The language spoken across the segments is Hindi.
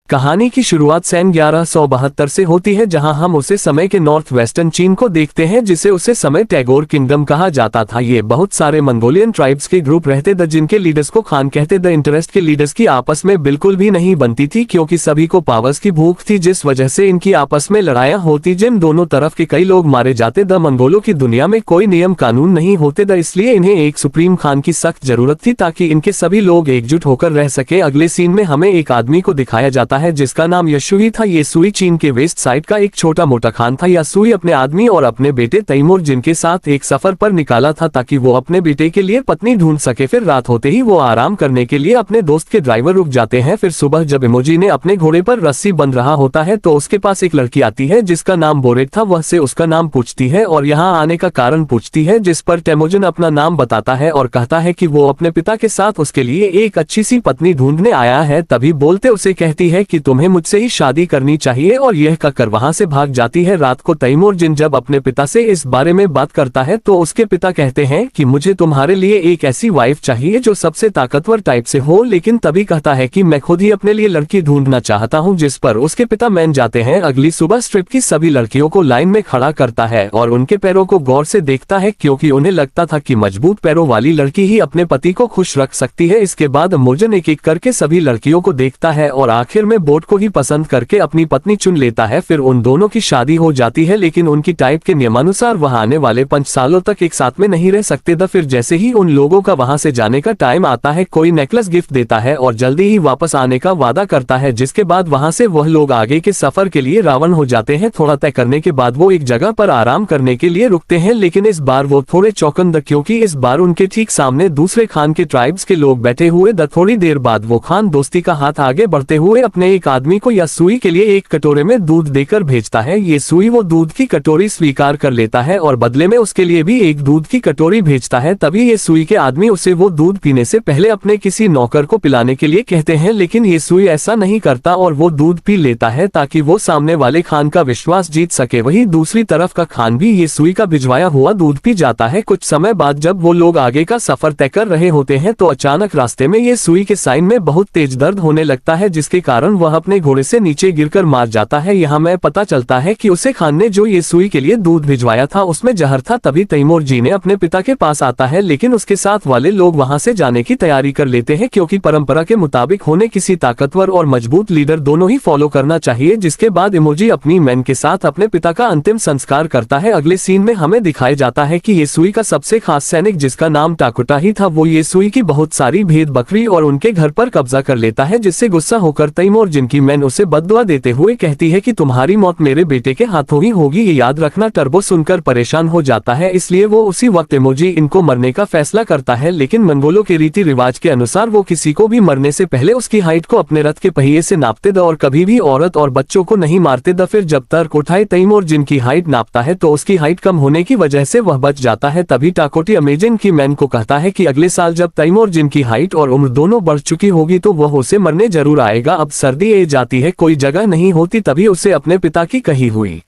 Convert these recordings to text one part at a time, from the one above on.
कहानी की शुरुआत सन 1172 से होती है, जहां हम उसे समय के नॉर्थ वेस्टर्न चीन को देखते हैं, जिसे उसे समय टैगोर किंगडम कहा जाता था। ये बहुत सारे मंगोलियन ट्राइब्स के ग्रुप रहते थे, जिनके लीडर्स को खान कहते थे। इंटरेस्ट के लीडर्स की आपस में बिल्कुल भी नहीं बनती थी, क्योंकि सभी को पावर्स की भूख थी, जिस वजह से इनकी आपस में लड़ाइयां होती, जिन दोनों तरफ के कई लोग मारे जाते। द मंगोलों की दुनिया में कोई नियम कानून नहीं होते थे, इसलिए इन्हें एक सुप्रीम खान की सख्त जरूरत थी, ताकि इनके सभी लोग एकजुट होकर रह सके। अगले सीन में हमें एक आदमी को दिखाया जाता है जिसका नाम यसुई था। ये सुई चीन के वेस्ट साइड का एक छोटा मोटा खान था। यसुई अपने आदमी और अपने बेटे तैमूर जिनके साथ एक सफर पर निकाला था, ताकि वो अपने बेटे के लिए पत्नी ढूंढ सके। फिर रात होते ही वो आराम करने के लिए अपने दोस्त के ड्राइवर रुक जाते हैं। फिर सुबह जब इमोजी ने अपने घोड़े पर रस्सी बंध रहा होता है, तो उसके पास एक लड़की आती है जिसका नाम बोरेट था। वह से उसका नाम पूछती है और यहाँ आने का कारण पूछती है, जिस पर टेमोजन अपना नाम बताता है और कहता है कि वो अपने पिता के साथ उसके लिए एक अच्छी सी पत्नी ढूंढने आया है। तभी बोलते उसे कहती है कि तुम्हें मुझसे ही शादी करनी चाहिए, और यह कहकर वहां से भाग जाती है। रात को तैमूर जिन जब अपने पिता से इस बारे में बात करता है, तो उसके पिता कहते हैं कि मुझे तुम्हारे लिए एक ऐसी वाइफ चाहिए जो सबसे ताकतवर टाइप से हो, लेकिन तभी कहता है कि मैं खुद ही अपने लिए लड़की ढूंढना चाहता हूं, जिस पर उसके पिता मान जाते हैं। अगली सुबह स्ट्रिप की सभी लड़कियों को लाइन में खड़ा करता है और उनके पैरों को गौर से देखता है, क्योंकि उन्हें लगता था कि मजबूत पैरों वाली लड़की ही अपने पति को खुश रख सकती है। इसके बाद मोजन एक एक करके सभी लड़कियों को देखता है और आखिर में बोट को ही पसंद करके अपनी पत्नी चुन लेता है। फिर उन दोनों की शादी हो जाती है, लेकिन उनकी टाइप के नियमानुसार वह आने वाले 5 सालों तक एक साथ में नहीं रह सकते थे। फिर जैसे ही उन लोगों का वहां से जाने का टाइम आता है, कोई नेकलेस गिफ्ट देता है और जल्दी ही वापस आने का वादा करता है, जिसके बाद वहां से वह लोग आगे के सफर के लिए रवाना हो जाते हैं। थोड़ा तय करने के बाद वो एक जगह पर आराम करने के लिए रुकते हैं, लेकिन इस बार वो थोड़े चौकन्ने, क्योंकि इस बार उनके ठीक सामने दूसरे खान के ट्राइब्स के लोग बैठे हुए थे। थोड़ी देर बाद वो खान दोस्ती का हाथ आगे बढ़ते हुए अपने एक आदमी को यसुई के लिए एक कटोरे में दूध देकर भेजता है। ये सुई वो दूध की कटोरी स्वीकार कर लेता है और बदले में उसके लिए भी एक दूध की कटोरी भेजता है। तभी ये सुई के आदमी उसे वो दूध पीने से पहले अपने किसी नौकर को पिलाने के लिए कहते हैं, लेकिन ये सुई ऐसा नहीं करता और वो दूध पी लेता है, ताकि वो सामने वाले खान का विश्वास जीत सके। वहीं दूसरी तरफ का खान भी ये सुई का भिजवाया हुआ दूध पी जाता है। कुछ समय बाद जब वो लोग आगे का सफर तय कर रहे होते हैं, तो अचानक रास्ते में ये सुई के साइन में बहुत तेज दर्द होने लगता है, जिसके कारण वह अपने घोड़े से नीचे गिरकर मार जाता है। यहाँ में पता चलता है कि उसे खान ने जो ये सुई के लिए दूध भिजवाया था उसमें जहर था। तभी तैमूर जी ने अपने पिता के पास आता है, लेकिन उसके साथ वाले लोग वहां से जाने की तैयारी कर लेते हैं, क्योंकि परंपरा के मुताबिक होने किसी ताकतवर और मजबूत लीडर दोनों ही फॉलो करना चाहिए। जिसके बाद इमोजी अपनी मैन के साथ अपने पिता का अंतिम संस्कार करता है। अगले सीन में हमें दिखाया जाता है कि ये सुई का सबसे खास सैनिक, जिसका नाम टाकुटा ही था, वो ये सुई की बहुत सारी भेद बकरी और उनके घर पर कब्जा कर लेता है, जिससे गुस्सा होकर तैमूर जिनकी मैन उसे बददुआ देते हुए कहती है कि तुम्हारी मौत मेरे बेटे के हाथों ही होगी, ये याद रखना। टर्बो सुनकर परेशान हो जाता है, इसलिए वो उसी वक्त इमोजी इनको मरने का फैसला करता है, लेकिन मंगोलों के रीति रिवाज के अनुसार वो किसी को भी मरने से पहले उसकी हाइट को अपने रथ के पहिए से नापते थे और कभी भी औरत और बच्चों को नहीं मारते थे। फिर जब तर्क उठाए तैमूर जिनकी हाइट नापता है, तो उसकी हाइट कम होने की वजह से वह बच जाता है। तभी टाकोटी अमेजिंग की मैन को कहता है कि अगले साल जब तैमूर जिनकी हाइट और उम्र दोनों बढ़ चुकी होगी, तो वह उसे मरने जरूर आएगा। अब सर्दी आ जाती है, कोई जगह नहीं होती, तभी उसे अपने पिता की कही हुई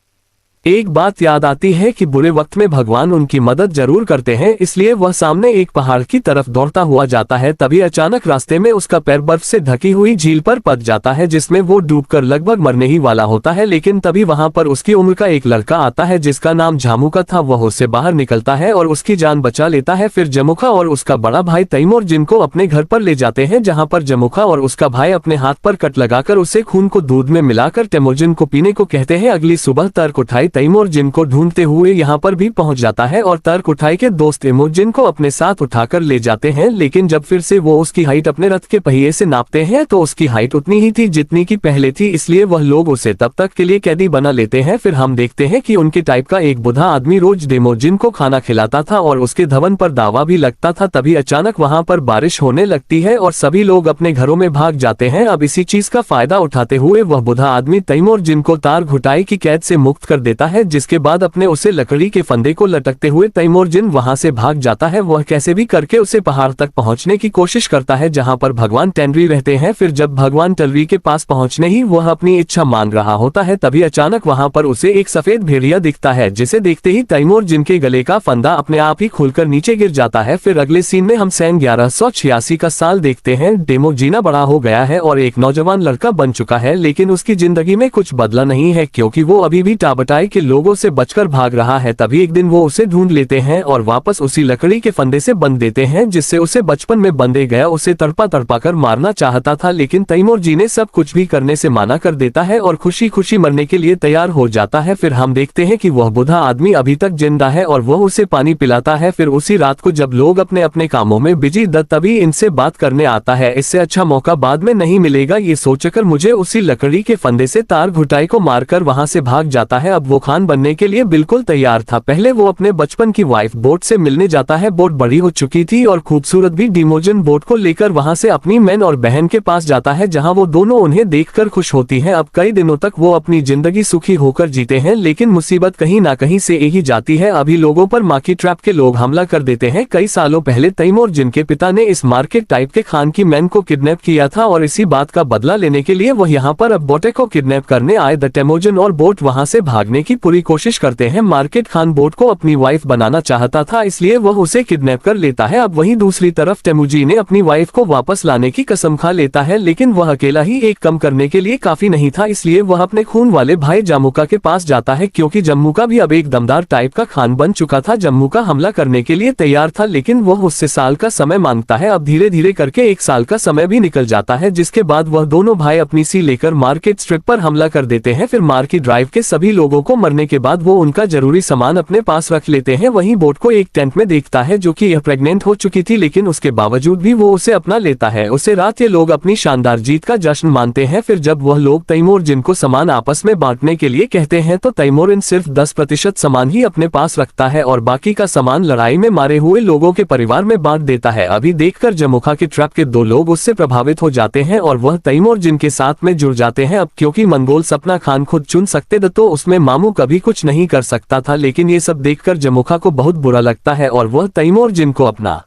एक बात याद आती है कि बुरे वक्त में भगवान उनकी मदद जरूर करते हैं, इसलिए वह सामने एक पहाड़ की तरफ दौड़ता हुआ जाता है। तभी अचानक रास्ते में उसका पैर बर्फ से ढकी हुई झील पर पड़ जाता है, जिसमें वो डूबकर लगभग मरने ही वाला होता है। लेकिन तभी वहां पर उसकी उम्र का एक लड़का आता है, जिसका नाम जामुका था। वह उससे बाहर निकलता है और उसकी जान बचा लेता है। फिर जमुखा और उसका बड़ा भाई तैमूर जिनको अपने घर पर ले जाते हैं, जहाँ पर जमुखा और उसका भाई अपने हाथ पर कट लगाकर उसे खून को दूध में मिलाकर टेमोजिन को पीने को कहते हैं। अगली सुबह तर्क उठाई तैमूर जिनको ढूंढते हुए यहाँ पर भी पहुंच जाता है और तर्क उठाई के दोस्त इमोजिन को अपने साथ उठाकर ले जाते हैं, लेकिन जब फिर से वो उसकी हाइट अपने रथ के पहिए से नापते हैं, तो उसकी हाइट उतनी ही थी जितनी की पहले थी, इसलिए वह लोग उसे तब तक के लिए कैदी बना लेते हैं। फिर हम देखते हैं कि उनके टाइप का एक बुढ़ा आदमी रोज डेमोजिन को खाना खिलाता था और उसके धवन पर दावा भी लगता था। तभी अचानक वहाँ पर बारिश होने लगती है और सभी लोग अपने घरों में भाग जाते हैं। अब इसी चीज का फायदा उठाते हुए वह बुढ़ा आदमी तैमूर जिनको तार घुटाई की कैद से मुक्त कर देता है, जिसके बाद अपने उसे लकड़ी के फंदे को लटकते हुए तैमूरजिन वहां से भाग जाता है। वह कैसे भी करके उसे पहाड़ तक पहुंचने की कोशिश करता है जहां पर भगवान टेनरी रहते हैं। फिर जब भगवान टेनरी के पास पहुंचने ही वह अपनी इच्छा मांग रहा होता है, तभी अचानक वहां पर उसे एक सफेद भेड़िया दिखता है, जिसे देखते ही तैमूरजिन के गले का फंदा अपने आप ही खुलकर नीचे गिर जाता है। फिर अगले सीन में हम सन 1186 का साल देखते हैं। टेमुजीना बड़ा हो गया है और एक नौजवान लड़का बन चुका है, लेकिन उसकी जिंदगी में कुछ बदला नहीं है क्योंकि वो अभी भी टाबटाई के लोगों से बचकर भाग रहा है। तभी एक दिन वो उसे ढूंढ लेते हैं और वापस उसी लकड़ी के फंदे से बंध देते हैं जिससे उसे बचपन में बंधे गया उसे तड़पा तड़पा कर मारना चाहता था, लेकिन तैमूरजी ने सब कुछ भी करने से माना कर देता है और खुशी खुशी मरने के लिए तैयार हो जाता है। फिर हम देखते हैं कि वह बूढ़ा आदमी अभी तक जिंदा है और वह उसे पानी पिलाता है। फिर उसी रात को जब लोग अपने अपने कामों में बिजी तभी इनसे बात करने आता है। इससे अच्छा मौका बाद में नहीं मिलेगा, ये सोचकर मुझे उसी लकड़ी के फंदे से तार घुटाई को मारकर वहां से भाग जाता है। अब वो खान बनने के लिए बिल्कुल तैयार था। पहले वो अपने बचपन की वाइफ बोट से मिलने जाता है। बोट बड़ी हो चुकी थी और खूबसूरत भी। टेमुजिन बोट को लेकर वहां से अपनी मैन और बहन के पास जाता है जहां वो दोनों उन्हें देखकर खुश होती हैं। अब कई दिनों तक वो अपनी जिंदगी सुखी होकर जीते हैं, लेकिन मुसीबत कहीं ना कहीं से ही जाती है। अभी लोगों पर माकी ट्रैप के लोग हमला कर देते हैं। कई सालों पहले तैमूरजिन के पिता ने इस मार्केट टाइप के खान की मैन को किडनैप किया था और इसी बात का बदला लेने के लिए वह यहाँ पर अब बोटे को किडनैप करने आए। टेमुजिन और बोट वहाँ से भागने की पूरी कोशिश करते हैं। मार्केट खान बोट को अपनी वाइफ बनाना चाहता था, इसलिए वह उसे किडनैप कर लेता है। अब वहीं दूसरी तरफ टेमुजी ने अपनी वाइफ को वापस लाने की कसम खा लेता है, लेकिन वह अकेला ही एक कम करने के लिए काफी नहीं था, इसलिए वह अपने खून वाले भाई जम्मुका के पास जाता है क्योंकि जम्मुका भी अब एक दमदार टाइप का खान बन चुका था। जम्मुका हमला करने के लिए तैयार था, लेकिन वह उससे साल का समय मांगता है। अब धीरे धीरे करके 1 साल का समय भी निकल जाता है, जिसके बाद वह दोनों भाई अपनी सी लेकर मार्केट स्ट्रिप पर हमला कर देते हैं। फिर मार्केट ड्राइव के सभी लोगों को मरने के बाद वो उनका जरूरी सामान अपने पास रख लेते हैं। वहीं बोट को एक टेंट में देखता है जो कि यह प्रेग्नेंट हो चुकी थी, लेकिन उसके बावजूद भी वो उसे अपना लेता है। उसे रात ये लोग अपनी शानदार जीत का जश्न मानते हैं। फिर जब वह लोग तैमूरजिन को सामान आपस में बांटने के लिए कहते हैं तो तैमूरजिन सिर्फ 10% सामान ही अपने पास रखता है और बाकी का सामान लड़ाई में मारे हुए लोगों के परिवार में बांट देता है। अभी देखकर जमुखा के ट्रैप के 2 लोग उससे प्रभावित हो जाते हैं और वह तैमूरजिन के साथ में जुड़ जाते हैं। अब क्योंकि मंगोल सपना खान खुद चुन सकते थे तो उसमें मामू कभी कुछ नहीं कर सकता था, लेकिन ये सब देखकर जमुखा को बहुत बुरा लगता है और वह तैमूरजिन को अपना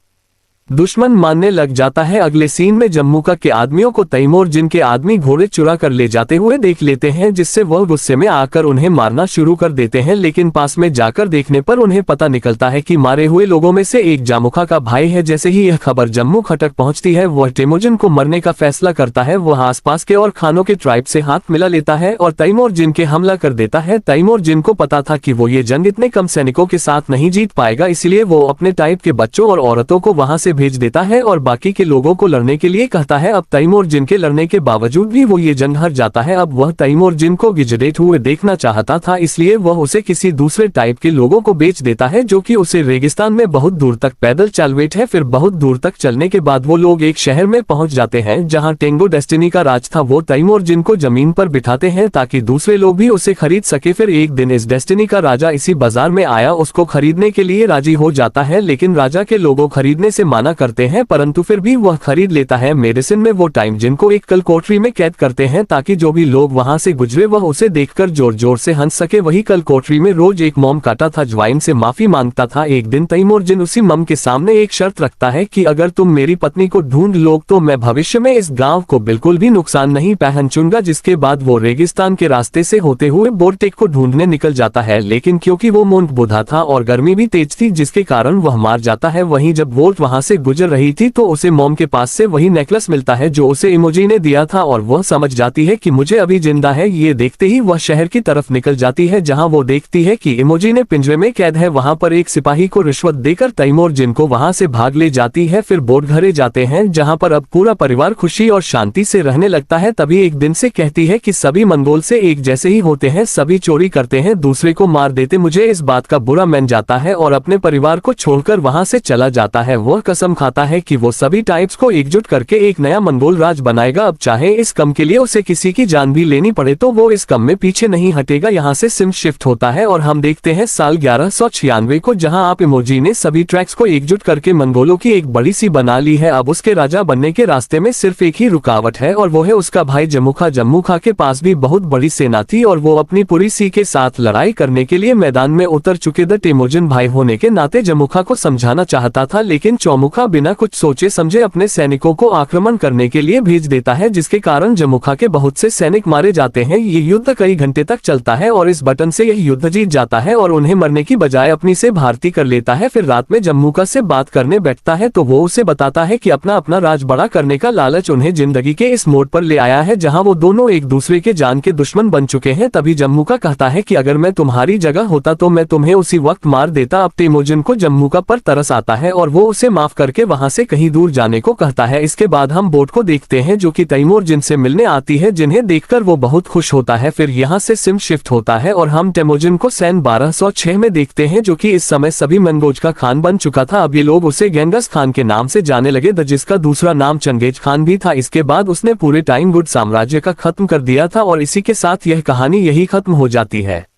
दुश्मन मानने लग जाता है। अगले सीन में जम्मुका के आदमियों को तैमूरजिन के आदमी घोड़े चुरा कर ले जाते हुए देख लेते हैं, जिससे वह गुस्से में आकर उन्हें मारना शुरू कर देते हैं, लेकिन पास में जाकर देखने पर उन्हें पता निकलता है कि मारे हुए लोगों में से एक जमुखा का भाई है। जैसे ही यह खबर जम्मू खटक पहुंचती है, वह टेमुजिन को मरने का फैसला करता है। वह आसपास के और खानों के ट्राइब से हाथ मिला लेता है और तैमूरजिन के हमला कर देता है। तैमूरजिन को पता था कि वो ये जंग इतने कम सैनिकों के साथ नहीं जीत पाएगा, इसलिए वो अपने टाइप के बच्चों और औरतों को वहां से भेज देता है और बाकी के लोगों को लड़ने के लिए कहता है। अब तैमूरजिन के लड़ने के बावजूद भी वो ये जंग हार जाता है। अब वह तैमूरजिन को गिजरेट हुए देखना चाहता था, इसलिए वह उसे किसी दूसरे टाइप के लोगों को बेच देता है जो कि उसे रेगिस्तान में बहुत दूर तक पैदल चलवेट है। फिर बहुत दूर तक चलने के बाद वो लोग एक शहर में पहुंच जाते हैं जहां टेंगो डेस्टिनी का राज था। वो तैमूरजिन को जमीन पर बिठाते हैं ताकि दूसरे लोग भी उसे खरीद सके। फिर एक दिन इस डेस्टिनी का राजा इसी बाजार में आया, उसको खरीदने के लिए राजी हो जाता है, लेकिन राजा के लोगों खरीदने से माना करते हैं, परंतु फिर भी वह खरीद लेता है। मेडिसिन में वो टाइम जिनको एक कल कोठरी में कैद करते हैं ताकि जो भी लोग वहां से गुजरे वह उसे देखकर जोर जोर से हंस सके। वही कल कोठरी में रोज एक मॉम काटा था, ज्वाइन से माफी मांगता था। एक दिन तैमूरजिन उसी मम के सामने एक शर्त रखता है कि अगर तुम मेरी पत्नी को ढूंढ लो तो मैं भविष्य में इस गांव को बिल्कुल भी नुकसान नहीं पहुंचाऊंगा। जिसके बाद वो रेगिस्तान के रास्ते से होते हुए बोर्टेक को ढूंढने निकल जाता है, लेकिन क्योंकि वो मूंग बुधा था और गर्मी भी तेज थी जिसके कारण वह मार जाता है। वहीं जब वोट वहां से गुजर रही थी तो उसे मॉम के पास से वही नेकलेस मिलता है जो उसे इमोजी ने दिया था और वह समझ जाती है कि मुझे अभी जिंदा है। ये देखते ही वह शहर की तरफ निकल जाती है जहां वो देखती है कि इमोजी ने पिंजरे में कैद है। वहां पर एक सिपाही को रिश्वत देकर तैमूरजिन को वहां से भाग ले जाती है। फिर बोट घरे जाते हैं जहां पर अब पूरा परिवार खुशी और शांति से रहने लगता है। तभी एक दिन से कहती है कि सभी मंगोल से एक जैसे ही होते हैं, सभी चोरी करते हैं, दूसरे को मार देते। मुझे इस बात का बुरा मान जाता है और अपने परिवार को छोड़कर वहां से चला जाता है। वह कसम कसम खाता है कि वो सभी टाइप्स को एकजुट करके एक नया मंगोल राज बनाएगा। अब चाहे इस कम के लिए उसे किसी की जान भी लेनी पड़े तो वो इस कम में पीछे नहीं हटेगा। यहाँ से सिम शिफ्ट होता है और हम देखते हैं साल 1196 को, जहाँ आप इमोजी ने सभी ट्रैक्स को एकजुट करके मंगोलों की एक बड़ी सी बना ली है। अब उसके राजा बनने के रास्ते में सिर्फ एक ही रुकावट है और वो है उसका भाई जम्मूखा। जम्मूखा के पास भी बहुत बड़ी सेना थी और वो अपनी पूरी सी के साथ लड़ाई करने के लिए मैदान में उतर चुके थे। टेमुजिन भाई होने के नाते जम्मूखा को समझाना चाहता था, लेकिन चौमुखा बिना कुछ सोचे समझे अपने सैनिकों को आक्रमण करने के लिए भेज देता है, जिसके कारण जम्मूखा के बहुत से सैनिक मारे जाते हैं। ये युद्ध कई घंटे तक चलता है और इस बटन से यह युद्ध जीत जाता है और उन्हें मरने की बजाय अपनी से भारती कर लेता है। फिर रात में जम्मूखा से बात करने बैठता है तो वो उसे बताता है कि अपना राज बड़ा करने का लालच उन्हें जिंदगी के इस मोड़ पर ले आया है जहां वो दोनों एक दूसरे के जान के दुश्मन बन चुके हैं। तभी जम्मूखा कहता है कि अगर मैं तुम्हारी जगह होता तो मैं तुम्हें उसी वक्त मार देता। अब तेमुजिन को जम्मूखा पर तरस आता है और वो उसे माफ करके वहां से कहीं दूर जाने को कहता है। इसके बाद हम बोट को देखते हैं जो कि तैमूर जिनसे मिलने आती है, जिन्हें देखकर वो बहुत खुश होता है। फिर यहाँ से सिम शिफ्ट होता है और हम तेमुजिन को सन 1206 में देखते हैं जो कि इस समय सभी मंगोज का खान बन चुका था। अब ये लोग उसे गेंगस खान के नाम से जाने लगे, जिसका दूसरा नाम चंगेज खान भी था। इसके बाद उसने पूरे टाइम गुड साम्राज्य का खत्म कर दिया था और इसी के साथ यह कहानी यही खत्म हो जाती है।